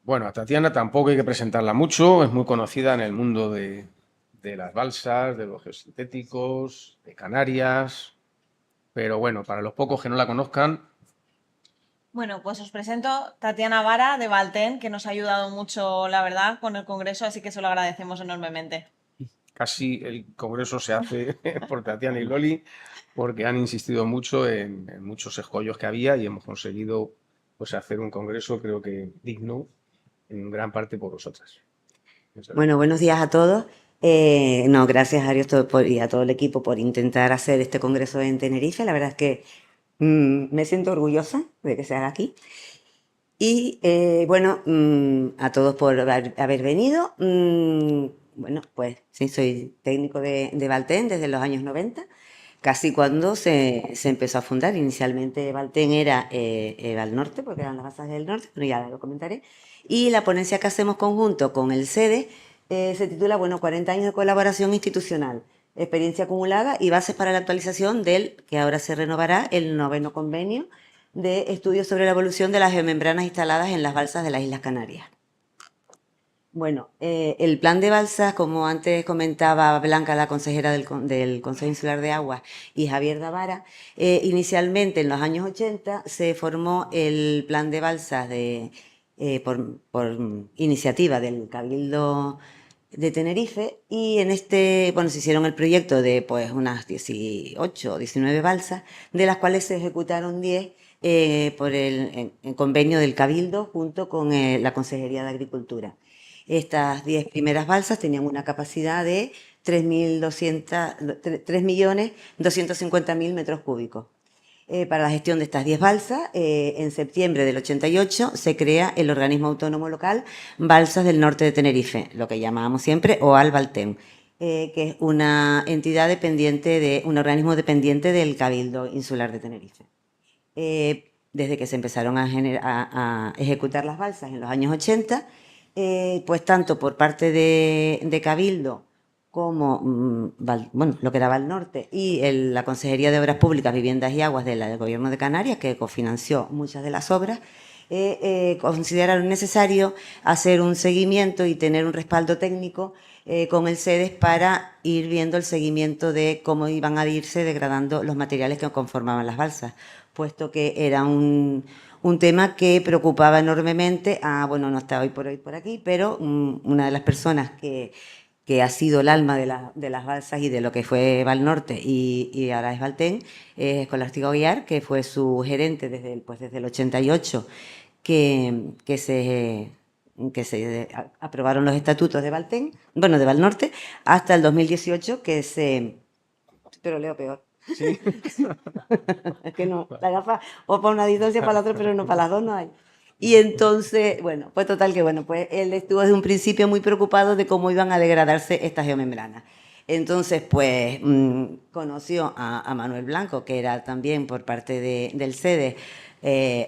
Bueno, a Tatiana tampoco hay que presentarla mucho, es muy conocida en el mundo de las balsas, de los geosintéticos, de Canarias, pero bueno, para los pocos que no la conozcan, Bueno, pues os presento Tatiana Vara de Valten, que nos ha ayudado mucho, la verdad, con el congreso, así que se lo agradecemos enormemente. casi el congreso se hace por Tatiana y Loli, porque han insistido mucho en muchos escollos que había y hemos conseguido pues, hacer un congreso, creo que digno, en gran parte por vosotras. Muchas Bueno, gracias. buenos días a todos. No, gracias a Arios y a todo el equipo por intentar hacer este congreso en Tenerife. La verdad es que me siento orgullosa de que se haga aquí. Y bueno, a todos por haber venido. Bueno, pues sí, soy técnico de Valten desde los años 90, casi cuando se empezó a fundar. Inicialmente Valten era Valnorte, porque eran las basas del norte, pero ya lo comentaré. Y la ponencia que hacemos conjunto con el SEDE se titula, bueno, 40 años de colaboración institucional, experiencia acumulada y bases para la actualización del, que ahora se renovará, el 9º convenio de estudios sobre la evolución de las geomembranas instaladas en las balsas de las Islas Canarias. Bueno, el plan de balsas, como antes comentaba Blanca, la consejera del Consejo Insular de Aguas, y Javier Davara, inicialmente en los años 80 se formó el plan de balsas por iniciativa del Cabildo de Tenerife, y en este, bueno, se hicieron el proyecto de pues unas 18 o 19 balsas, de las cuales se ejecutaron 10 por el convenio del Cabildo junto con la Consejería de Agricultura. Estas 10 primeras balsas tenían una capacidad de 3.250.000 metros cúbicos. Para la gestión de estas 10 balsas, en septiembre del 88 se crea el organismo autónomo local Balsas del Norte de Tenerife, lo que llamábamos siempre OAL Valten, que es una entidad dependiente un organismo dependiente del Cabildo Insular de Tenerife. Desde que se empezaron a ejecutar las balsas en los años 80, pues tanto por parte de Cabildo como bueno, lo que era Valnorte y la Consejería de Obras Públicas, Viviendas y Aguas del Gobierno de Canarias, que cofinanció muchas de las obras, consideraron necesario hacer un seguimiento y tener un respaldo técnico con el SEDES para ir viendo el seguimiento de cómo iban a irse degradando los materiales que conformaban las balsas, puesto que era un tema que preocupaba enormemente bueno, no está hoy por aquí, pero una de las personas que ha sido el alma de las balsas y de lo que fue Valnorte y ahora es Valten, es Escolástico Guiar, que fue su gerente desde el 88, que se aprobaron los estatutos de Valten, bueno, de Valnorte, hasta el 2018, pero leo peor. Sí. Es que no, la gafa o para una distancia para la otra, pero no para las dos no hay. Y entonces, bueno, pues total que bueno, pues él estuvo desde un principio muy preocupado de cómo iban a degradarse estas geomembranas. Entonces, pues conoció a Manuel Blanco, que era también por parte del SEDE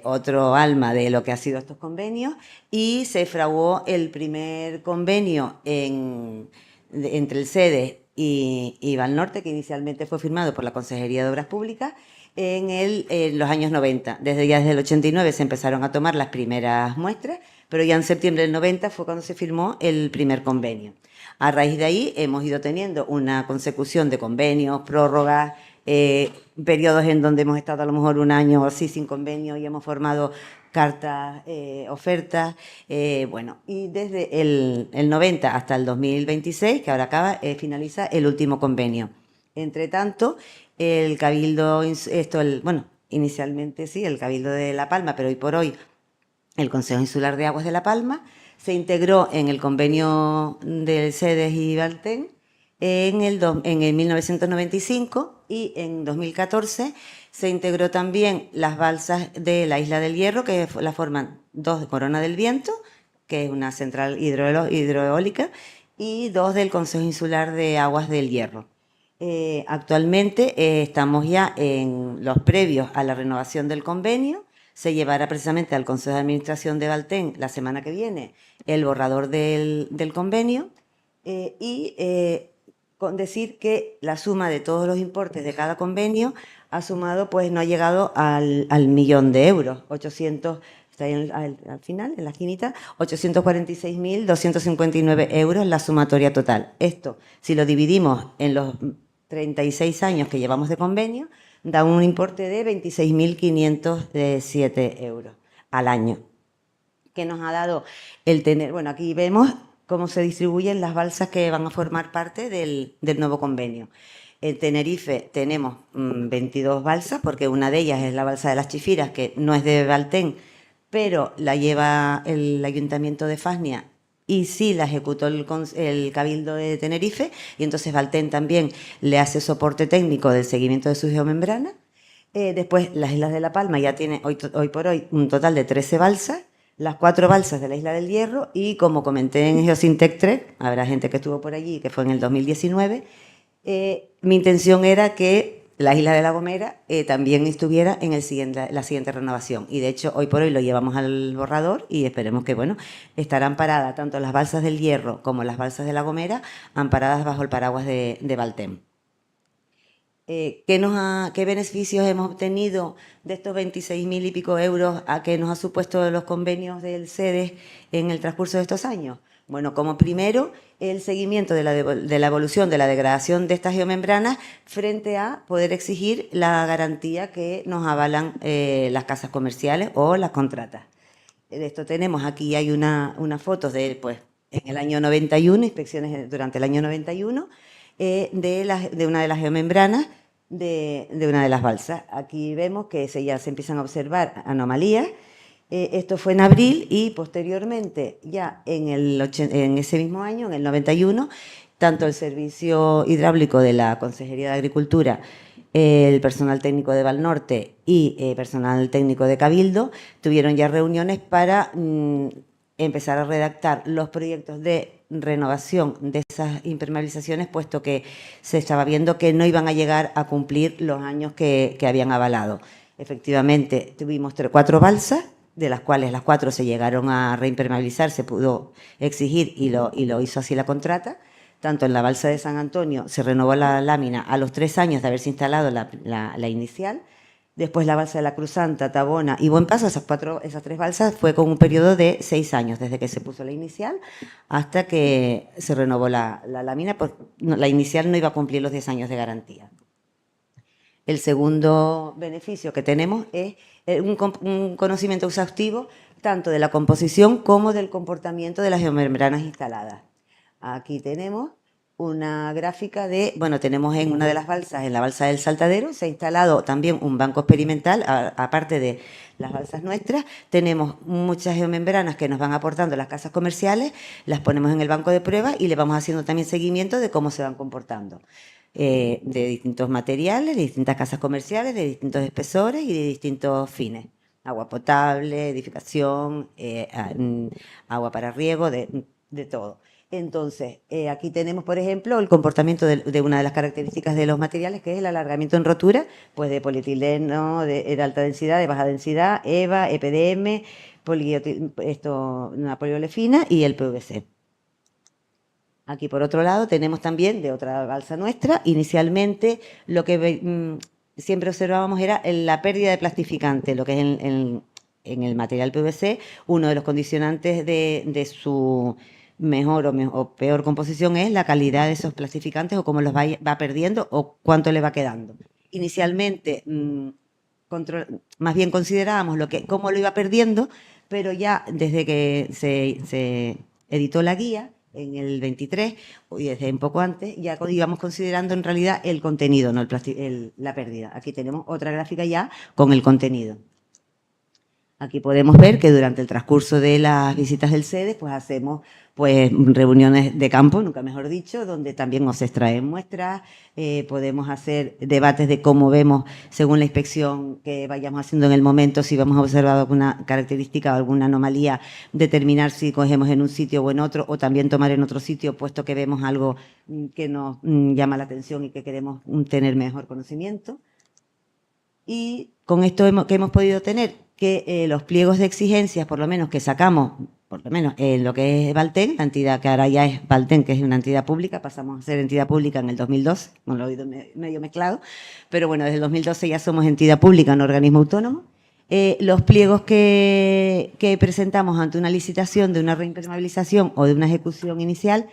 otro alma de lo que ha sido estos convenios, y se fraguó el primer convenio entre el SEDE y Valnorte, que inicialmente fue firmado por la Consejería de Obras Públicas en los años 90. Desde el 89 se empezaron a tomar las primeras muestras, pero ya en septiembre del 90 fue cuando se firmó el primer convenio. A raíz de ahí hemos ido teniendo una consecución de convenios, prórrogas, periodos en donde hemos estado a lo mejor un año o así sin convenio y hemos formado cartas, ofertas, bueno, y desde el 90 hasta el 2026, que ahora finaliza el último convenio. Entre tanto, el Cabildo, bueno, inicialmente sí, el Cabildo de La Palma, pero hoy por hoy el Consejo Insular de Aguas de La Palma se integró en el convenio del SEDES y Valten en el 1995, y en 2014 se integró también las balsas de la Isla del Hierro, que la forman dos de Corona del Viento, que es una central hidroeólica, y dos del Consejo Insular de Aguas del Hierro. Actualmente estamos ya en los previos a la renovación del convenio. Se llevará precisamente al Consejo de Administración de Valten la semana que viene el borrador del convenio, con decir que la suma de todos los importes de cada convenio ha sumado, pues no ha llegado al 1.000.000 de euros, está ahí al final, en la esquinita, 846.259 euros la sumatoria total. Esto, si lo dividimos en los 36 años que llevamos de convenio, da un importe de 26.507 euros al año, que nos ha dado el tener, bueno, aquí vemos cómo se distribuyen las balsas que van a formar parte del nuevo convenio. En Tenerife tenemos 22 balsas, porque una de ellas es la balsa de las Chifiras, que no es de Valten, pero la lleva el Ayuntamiento de Fasnia y sí la ejecutó el Cabildo de Tenerife, y entonces Valten también le hace soporte técnico del seguimiento de su geomembrana. Después, las Islas de La Palma ya tiene hoy por hoy un total de 13 balsas, las 4 balsas de la Isla del Hierro, y como comenté en Geosintec Trek, habrá gente que estuvo por allí, que fue en el 2019, mi intención era que la Isla de La Gomera también estuviera en la siguiente renovación, y de hecho hoy por hoy lo llevamos al borrador y esperemos que, bueno, estarán paradas tanto las balsas del Hierro como las balsas de La Gomera, amparadas bajo el paraguas de Valten. ¿Qué beneficios hemos obtenido de estos 26.000 y pico euros a que nos ha supuesto los convenios del CEDES en el transcurso de estos años? Bueno, como primero, el seguimiento de la evolución de la degradación de estas geomembranas frente a poder exigir la garantía que nos avalan las casas comerciales o las contratas. De esto tenemos, aquí hay unas fotos de, pues, en el año 91, inspecciones durante el año 91, de una de las geomembranas de una de las balsas. Aquí vemos que ya se empiezan a observar anomalías. Esto fue en abril, y posteriormente, ya en ese mismo año, en el 91, tanto el Servicio Hidráulico de la Consejería de Agricultura, el personal técnico de Valnorte y personal técnico de Cabildo tuvieron ya reuniones para empezar a redactar los proyectos de renovación de esas impermeabilizaciones, puesto que se estaba viendo que no iban a llegar a cumplir los años que habían avalado. Efectivamente, tuvimos 4 balsas, de las cuales las 4 se llegaron a reimpermeabilizar, se pudo exigir y lo hizo así la contrata. Tanto en la balsa de San Antonio se renovó la lámina a los 3 años de haberse instalado la inicial. Después la balsa de la Cruz Santa, Tabona y Buen Paso, esas 3 balsas, fue con un periodo de 6 años, desde que se puso la inicial hasta que se renovó la lámina, pues la inicial no iba a cumplir los 10 años de garantía. El segundo beneficio que tenemos es un conocimiento exhaustivo tanto de la composición como del comportamiento de las geomembranas instaladas. Aquí tenemos una gráfica de, bueno, tenemos en una de las balsas, en la balsa del Saltadero, se ha instalado también un banco experimental, aparte de las balsas nuestras. Tenemos muchas geomembranas que nos van aportando las casas comerciales, las ponemos en el banco de pruebas y le vamos haciendo también seguimiento de cómo se van comportando. De distintos materiales, de distintas casas comerciales, de distintos espesores y de distintos fines. Agua potable, edificación, agua para riego, de todo. Entonces, aquí tenemos, por ejemplo, el comportamiento de una de las características de los materiales, que es el alargamiento en rotura, pues de polietileno, de alta densidad, de baja densidad, EVA, EPDM, una poliolefina y el PVC. Aquí, por otro lado, tenemos también de otra balsa nuestra. Inicialmente, lo que siempre observábamos era la pérdida de plastificante, lo que es en el material PVC, uno de los condicionantes de su mejor o peor composición es la calidad de esos plastificantes, o cómo los va perdiendo o cuánto le va quedando. Inicialmente, más bien considerábamos cómo lo iba perdiendo, pero ya desde que se editó la guía, en el 23, y desde un poco antes, ya íbamos considerando en realidad el contenido, no la pérdida. Aquí tenemos otra gráfica ya con el contenido. Aquí podemos ver que durante el transcurso de las visitas del CEDES, pues hacemos reuniones de campo, nunca mejor dicho, donde también nos extraen muestras, podemos hacer debates de cómo vemos, según la inspección que vayamos haciendo en el momento, si vamos a observar alguna característica o alguna anomalía, determinar si cogemos en un sitio o en otro, o también tomar en otro sitio, puesto que vemos algo que nos llama la atención y que queremos tener mejor conocimiento. Y con esto que hemos podido tener, que los pliegos de exigencias, por lo menos que sacamos, por lo menos en lo que es Valten, la entidad que ahora ya es Valten, que es una entidad pública, pasamos a ser entidad pública en el 2012, lo he oído medio mezclado, pero bueno, desde el 2012 ya somos entidad pública, un organismo autónomo. Los pliegos que presentamos ante una licitación de una reimpermeabilización o de una ejecución inicial,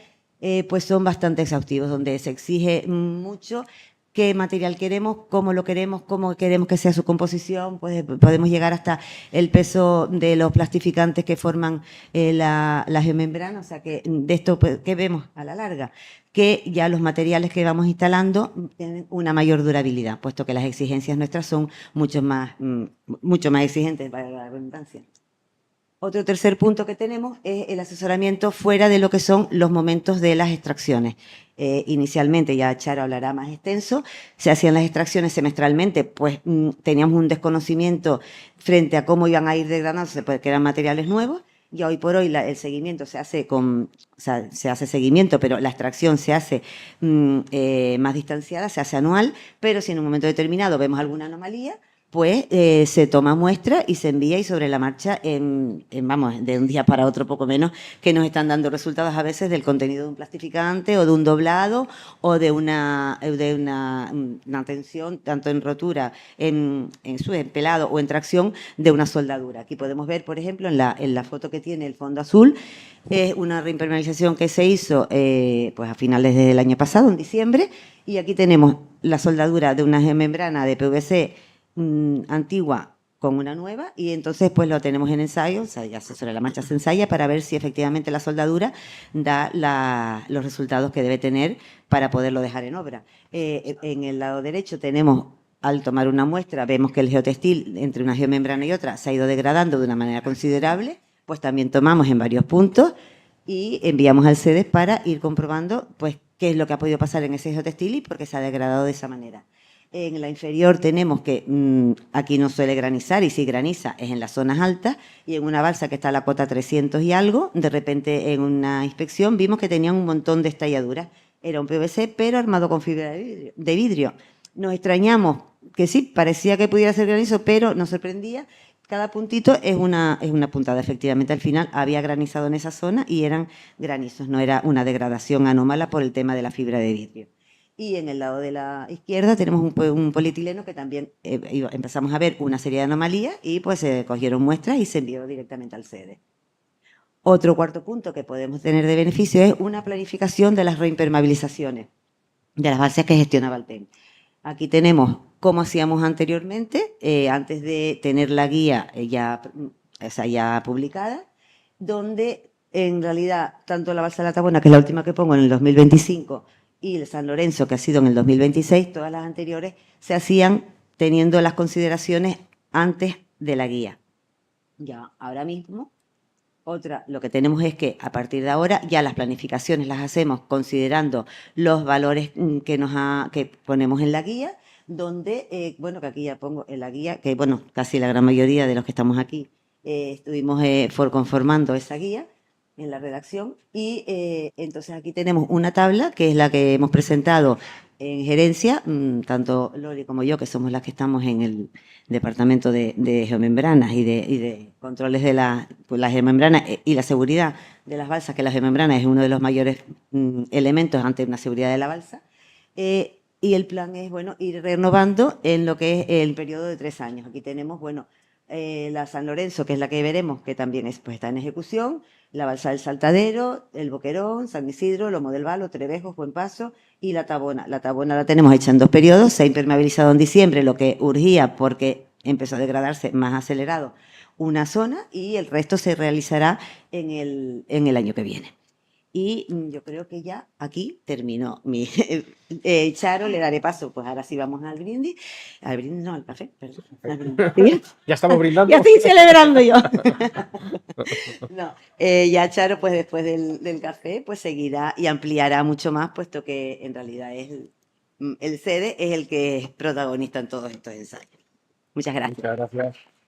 pues son bastante exhaustivos, donde se exige mucho qué material queremos, cómo lo queremos, cómo queremos que sea su composición, pues podemos llegar hasta el peso de los plastificantes que forman la geomembrana, o sea que de esto pues, que vemos a la larga, que ya los materiales que vamos instalando tienen una mayor durabilidad, puesto que las exigencias nuestras son mucho más exigentes, para la redundancia. Otro tercer punto que tenemos es el asesoramiento fuera de lo que son los momentos de las extracciones. Inicialmente, ya Charo hablará más extenso, se hacían las extracciones semestralmente, pues teníamos un desconocimiento frente a cómo iban a ir degradándose, porque eran materiales nuevos, y hoy por hoy el seguimiento se hace se hace seguimiento, pero la extracción se hace más distanciada, se hace anual, pero si en un momento determinado vemos alguna anomalía, pues se toma muestra y se envía y sobre la marcha, vamos, de un día para otro poco menos, que nos están dando resultados a veces del contenido de un plastificante o de un doblado o de una tensión, tanto en rotura, en pelado o en tracción, de una soldadura. Aquí podemos ver, por ejemplo, en la foto que tiene el fondo azul, es una reimpermeabilización que se hizo pues a finales del año pasado, en diciembre, y aquí tenemos la soldadura de una membrana de PVC antigua con una nueva, y entonces pues lo tenemos en ensayo, o sea, ya sobre la marcha se ensaya para ver si efectivamente la soldadura da los resultados que debe tener para poderlo dejar en obra. En el lado derecho tenemos, al tomar una muestra, vemos que el geotextil entre una geomembrana y otra se ha ido degradando de una manera considerable, pues también tomamos en varios puntos y enviamos al CEDES para ir comprobando pues qué es lo que ha podido pasar en ese geotextil y por qué se ha degradado de esa manera. En la inferior tenemos que aquí no suele granizar, y si graniza es en las zonas altas, y en una balsa que está a la cota 300 y algo, de repente en una inspección vimos que tenían un montón de estalladuras. Era un PVC, pero armado con fibra de vidrio. Nos extrañamos que sí, parecía que pudiera ser granizo, pero nos sorprendía. Cada puntito es una puntada. Efectivamente, al final había granizado en esa zona y eran granizos, no era una degradación anómala por el tema de la fibra de vidrio. Y en el lado de la izquierda tenemos un polietileno que también empezamos a ver una serie de anomalías y pues se cogieron muestras y se envió directamente al CEDES. Otro cuarto punto que podemos tener de beneficio es una planificación de las reimpermeabilizaciones de las balsas que gestiona Valten. Aquí tenemos cómo hacíamos anteriormente, antes de tener la guía ya publicada, donde en realidad tanto la balsa de la Tabona, que es la última que pongo en el 2025, y el San Lorenzo, que ha sido en el 2026, todas las anteriores se hacían teniendo las consideraciones antes de la guía. Ya ahora mismo, lo que tenemos es que a partir de ahora ya las planificaciones las hacemos considerando los valores que ponemos en la guía, donde, bueno, que aquí ya pongo en la guía, que bueno, casi la gran mayoría de los que estamos aquí estuvimos conformando esa guía en la redacción, y entonces aquí tenemos una tabla que es la que hemos presentado en gerencia, tanto Loli como yo, que somos las que estamos en el departamento de geomembranas y de controles de las geomembranas y la seguridad de las balsas, que la geomembrana es uno de los mayores elementos ante una seguridad de la balsa, y el plan es, bueno, ir renovando en lo que es el periodo de 3 años. Aquí tenemos, bueno, la San Lorenzo, que es la que veremos, que también pues, está en ejecución, la balsa del Saltadero, el Boquerón, San Isidro, Lomo del Valo, Trevejos, Buen Paso y la Tabona. La Tabona la tenemos hecha en 2 periodos, se ha impermeabilizado en diciembre, lo que urgía porque empezó a degradarse más acelerado una zona, y el resto se realizará en el año que viene. Y yo creo que ya aquí terminó mi... Charo, le daré paso, pues ahora sí vamos al brindis. Al brindis, no, al café, perdón. Al brindis. ¿Sí? Ya estamos brindando. Ya estoy celebrando yo. No, ya Charo, pues después del café, pues seguirá y ampliará mucho más, puesto que en realidad el CEDES es el que es protagonista en todos estos ensayos. Muchas gracias. Muchas gracias.